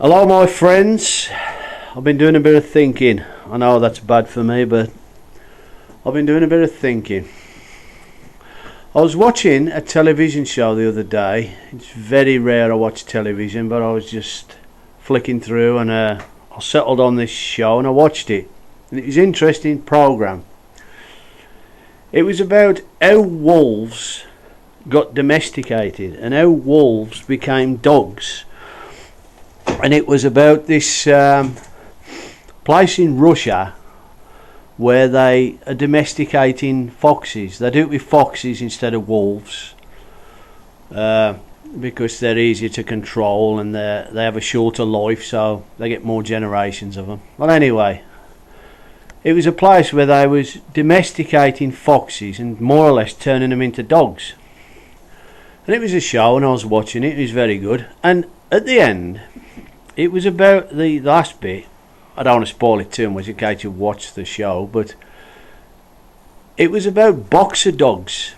Hello, my friends. I've been doing a bit of thinking. I know that's bad for me, but I've been doing a bit of thinking. I was watching a television show the other day. It's very rare I watch television, but I was just flicking through and I settled on this show and I watched it. And it was an interesting program. It was about how wolves got domesticated and how wolves became dogs. And it was about this place in Russia where they are domesticating foxes. They do it with foxes instead of wolves because they're easier to control and they have a shorter life, so they get more generations of them. Well, anyway, it was a place where they was domesticating foxes and more or less turning them into dogs. And it was a show and I was watching it. It was very good. And at the end, it was about the last bit. I don't want to spoil it too much in case you watch the show, but it was about boxer dogs.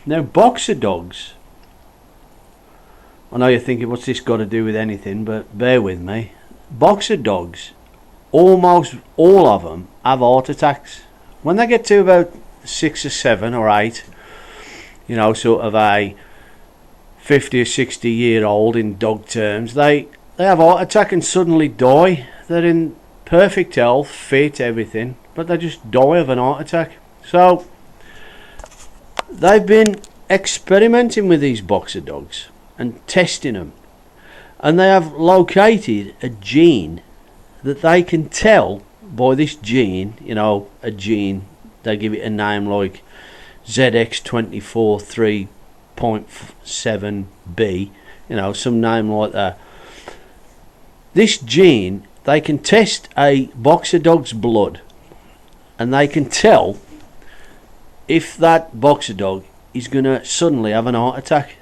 Now, boxer dogs, I know you're thinking, what's this got to do with anything, but bear with me. Boxer dogs, almost all of them have heart attacks. When they get to about 6 or 7 or 8, you know, sort of a 50 or 60 year old in dog terms, they have a heart attack and suddenly die. They're in perfect health, fit, everything, but they just die of an heart attack. So they've been experimenting with these boxer dogs and testing them, and they have located a gene that they can tell by this gene, you know, a gene, they give it a name like ZX24 3.7b, you know, some name like that. This gene, they can test a boxer dog's blood and they can tell if that boxer dog is going to suddenly have an heart attack.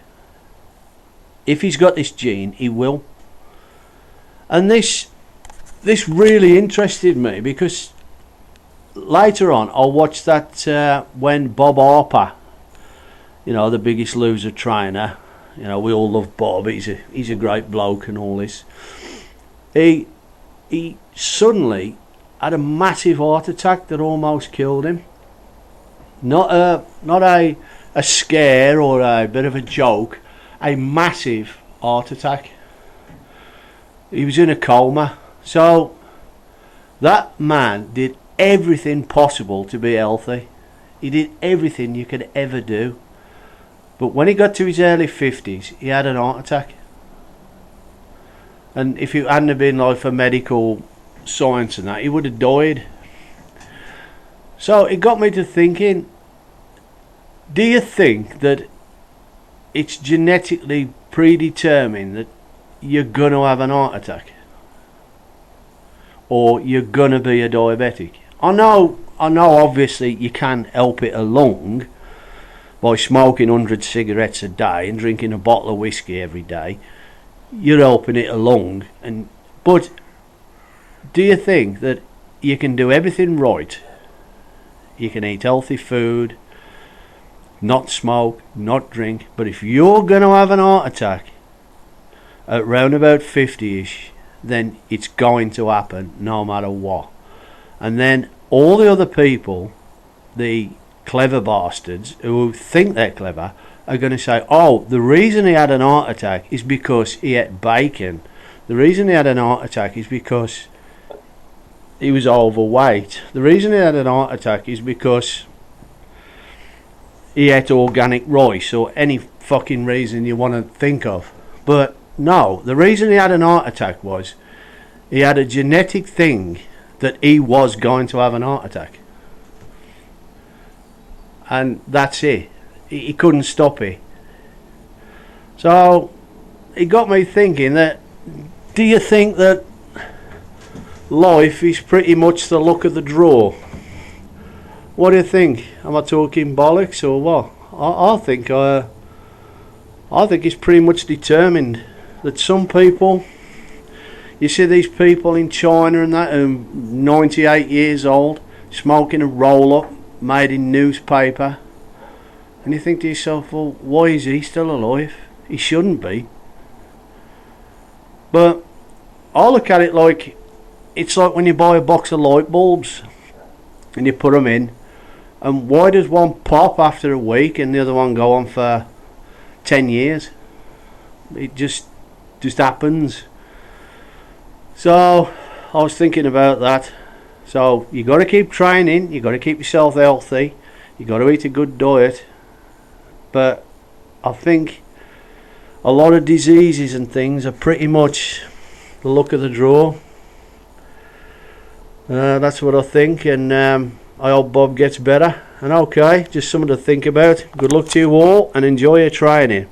If he's got this gene, he will. And this really interested me because later on I'll watch that when Bob Harper, you know, the Biggest Loser trainer, you know, we all love Bob, he's a great bloke and all this. He suddenly had a massive heart attack that almost killed him. Not a scare or a bit of a joke, a massive heart attack. He was in a coma. So that man did everything possible to be healthy. He did everything you could ever do. But when he got to his early 50s, he had an heart attack. And if it hadn't been like for medical science and that, he would have died. So it got me to thinking, do you think that it's genetically predetermined that you're going to have an heart attack? Or you're going to be a diabetic? I know obviously you can help it along by smoking 100 cigarettes a day and drinking a bottle of whiskey every day. You're helping it along, but do you think that you can do everything right? You can eat healthy food, not smoke, not drink, but if you're going to have an heart attack at round about 50ish, then it's going to happen no matter what. And then all the other people, the clever bastards who think they're clever, are going to say, oh, the reason he had an heart attack is because he ate bacon. The reason he had an heart attack is because he was overweight. The reason he had an heart attack is because he ate organic rice, or any fucking reason you want to think of. But no, the reason he had an heart attack was he had a genetic thing that he was going to have an heart attack. And that's it. He couldn't stop it. So it got me thinking that, do you think that life is pretty much the luck of the draw? What do you think? Am I talking bollocks or what? I think it's pretty much determined that some people, you see these people in China and that, 98 years old, smoking a roll-up made in newspaper. And you think to yourself, well, why is he still alive? He shouldn't be. But I look at it like it's like when you buy a box of light bulbs and you put them in, and why does one pop after a week and the other one go on for 10 years? It just happens. So I was thinking about that. So you got to keep training, you got to keep yourself healthy, you got to eat a good diet. But I think a lot of diseases and things are pretty much the luck of the draw. That's what I think, and I hope Bob gets better. And okay, just something to think about. Good luck to you all, and enjoy your training.